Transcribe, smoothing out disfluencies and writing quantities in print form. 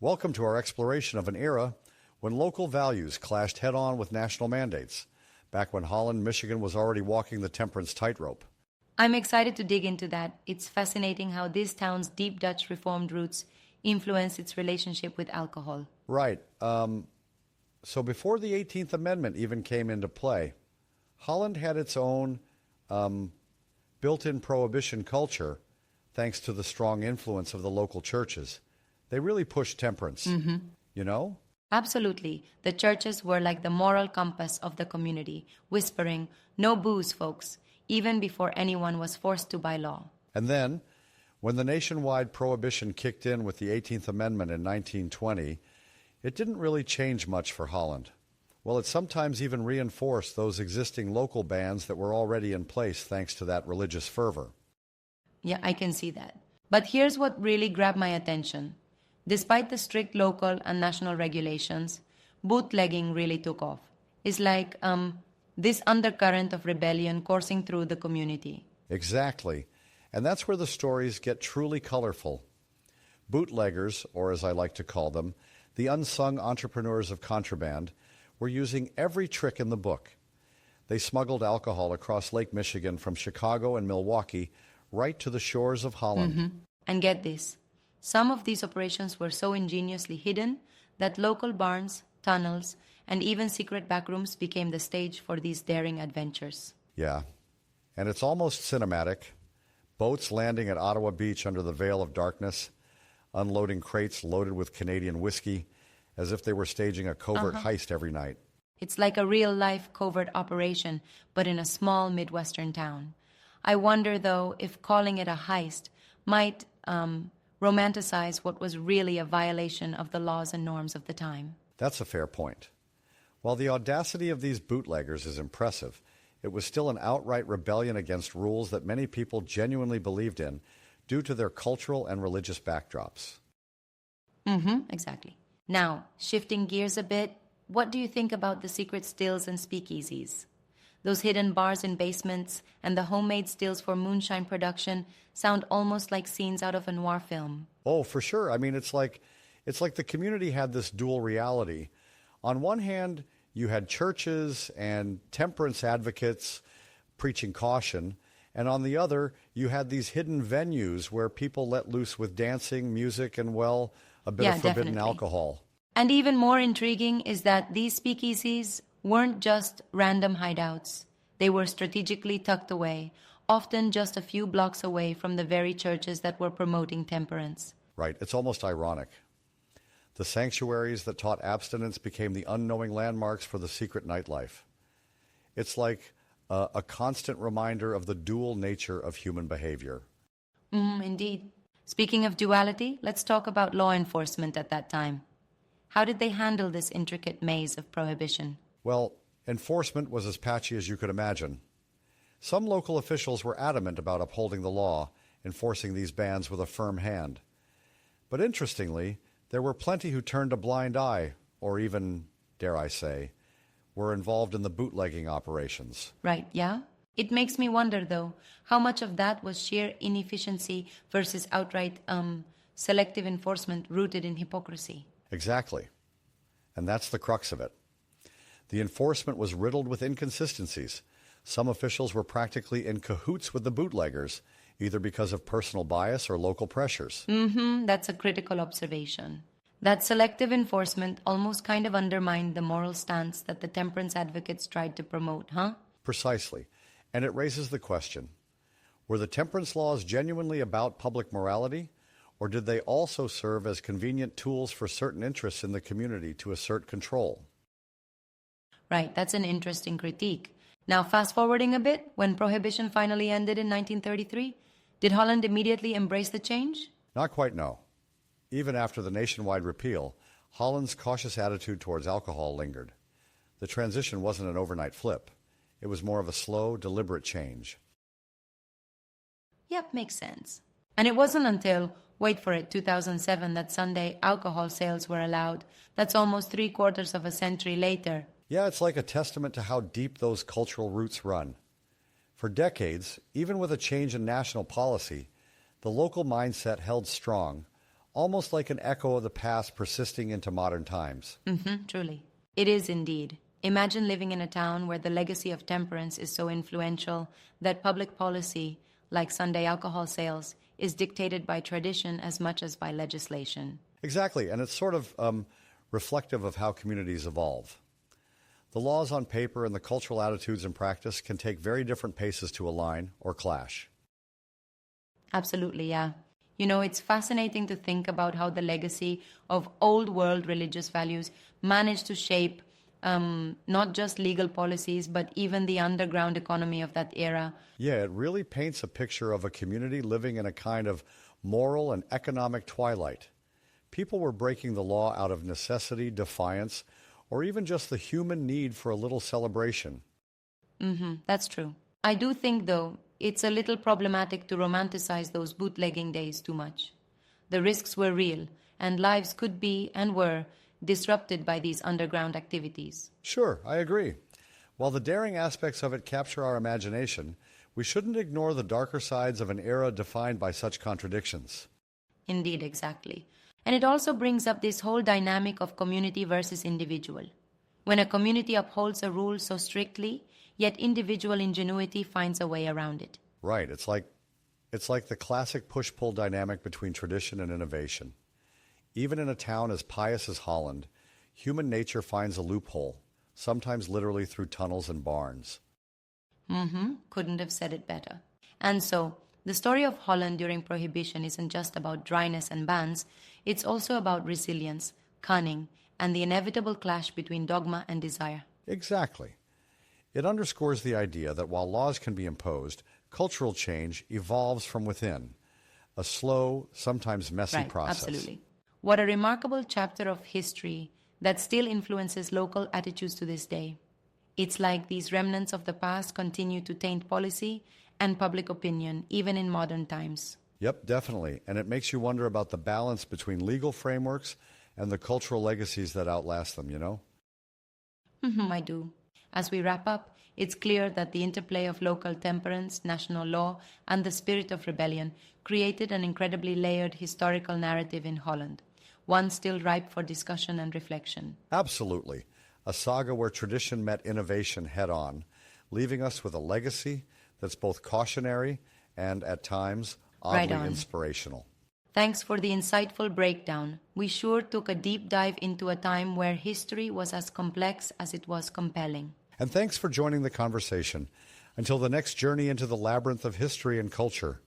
Welcome to our exploration of an era when local values clashed head-on with national mandates, back when Holland, Michigan was already walking the temperance tightrope. I'm excited to dig into that. It's fascinating how this town's deep Dutch Reformed roots influence its relationship with alcohol. Right. So before the 18th Amendment even came into play, Holland had its own built-in prohibition culture thanks to the strong influence of the local churches. They really pushed temperance, you know? Absolutely. The churches were like the moral compass of the community, whispering, "No booze, folks," even before anyone was forced to by law. And then, when the nationwide prohibition kicked in with the 18th Amendment in 1920, it didn't really change much for Holland. Well, it sometimes even reinforced those existing local bans that were already in place thanks to that religious fervor. Yeah, I can see that. But here's what really grabbed my attention. Despite the strict local and national regulations, bootlegging really took off. It's like this undercurrent of rebellion coursing through the community. Exactly. And that's where the stories get truly colorful. Bootleggers, or as I like to call them, the unsung entrepreneurs of contraband, were using every trick in the book. They smuggled alcohol across Lake Michigan from Chicago and Milwaukee right to the shores of Holland. And get this, some of these operations were so ingeniously hidden that local barns, tunnels, and even secret backrooms became the stage for these daring adventures. Yeah, and it's almost cinematic. Boats landing at Ottawa Beach under the veil of darkness, unloading crates loaded with Canadian whiskey, as if they were staging a covert heist every night. It's like a real-life covert operation, but in a small Midwestern town. I wonder, though, if calling it a heist might romanticize what was really a violation of the laws and norms of the time. That's a fair point. While the audacity of these bootleggers is impressive, it was still an outright rebellion against rules that many people genuinely believed in due to their cultural and religious backdrops. Exactly. Now, shifting gears a bit, what do you think about the secret stills and speakeasies? Those hidden bars in basements and the homemade stills for moonshine production sound almost like scenes out of a noir film. Oh, for sure. I mean, it's like the community had this dual reality. On one hand, you had churches and temperance advocates preaching caution, and on the other, you had these hidden venues where people let loose with dancing, music, and, well, a bit of forbidden alcohol. And even more intriguing is that these speakeasies weren't just random hideouts. They were strategically tucked away, often just a few blocks away from the very churches that were promoting temperance. Right. It's almost ironic. The sanctuaries that taught abstinence became the unknowing landmarks for the secret nightlife. It's like a constant reminder of the dual nature of human behavior. Indeed. Speaking of duality, let's talk about law enforcement at that time. How did they handle this intricate maze of prohibition? Well, enforcement was as patchy as you could imagine. Some local officials were adamant about upholding the law, enforcing these bans with a firm hand. But interestingly, there were plenty who turned a blind eye, or even, dare I say, were involved in the bootlegging operations. Right, yeah? It makes me wonder, though, how much of that was sheer inefficiency versus outright selective enforcement rooted in hypocrisy. Exactly. And that's the crux of it. The enforcement was riddled with inconsistencies. Some officials were practically in cahoots with the bootleggers, either because of personal bias or local pressures. That's a critical observation. That selective enforcement almost kind of undermined the moral stance that the temperance advocates tried to promote, huh? Precisely. And it raises the question, were the temperance laws genuinely about public morality, or did they also serve as convenient tools for certain interests in the community to assert control? Right, that's an interesting critique. Now, fast-forwarding a bit, when Prohibition finally ended in 1933, did Holland immediately embrace the change? Not quite, no. Even after the nationwide repeal, Holland's cautious attitude towards alcohol lingered. The transition wasn't an overnight flip. It was more of a slow, deliberate change. Yep, makes sense. And it wasn't until, wait for it, 2007 that Sunday alcohol sales were allowed. That's almost 3/4 of a century later. Yeah, it's like a testament to how deep those cultural roots run. For decades, even with a change in national policy, the local mindset held strong, almost like an echo of the past persisting into modern times. Truly. It is indeed. Imagine living in a town where the legacy of temperance is so influential that public policy, like Sunday alcohol sales, is dictated by tradition as much as by legislation. Exactly, and it's sort of reflective of how communities evolve. The laws on paper and the cultural attitudes and practice can take very different paces to align or clash. Absolutely, yeah. You know, it's fascinating to think about how the legacy of old world religious values managed to shape not just legal policies, but even the underground economy of that era. Yeah, it really paints a picture of a community living in a kind of moral and economic twilight. People were breaking the law out of necessity, defiance, or even just the human need for a little celebration. That's true. I do think, though, it's a little problematic to romanticize those bootlegging days too much. The risks were real, and lives could be and were disrupted by these underground activities. Sure, I agree. While the daring aspects of it capture our imagination, we shouldn't ignore the darker sides of an era defined by such contradictions. Indeed, exactly. And it also brings up this whole dynamic of community versus individual. When a community upholds a rule so strictly, yet individual ingenuity finds a way around it. Right, it's like the classic push-pull dynamic between tradition and innovation. Even in a town as pious as Holland, human nature finds a loophole, sometimes literally through tunnels and barns. Couldn't have said it better. And so, the story of Holland during Prohibition isn't just about dryness and bans, it's also about resilience, cunning, and the inevitable clash between dogma and desire. Exactly. It underscores the idea that while laws can be imposed, cultural change evolves from within, a slow, sometimes messy process. Absolutely. What a remarkable chapter of history that still influences local attitudes to this day. It's like these remnants of the past continue to taint policy and public opinion, even in modern times. Yep, definitely. And it makes you wonder about the balance between legal frameworks and the cultural legacies that outlast them, you know? I do. As we wrap up, it's clear that the interplay of local temperance, national law, and the spirit of rebellion created an incredibly layered historical narrative in Holland, one still ripe for discussion and reflection. Absolutely. A saga where tradition met innovation head-on, leaving us with a legacy that's both cautionary and, at times, oddly inspirational. Thanks for the insightful breakdown. We sure took a deep dive into a time where history was as complex as it was compelling. And thanks for joining the conversation. Until the next journey into the labyrinth of history and culture,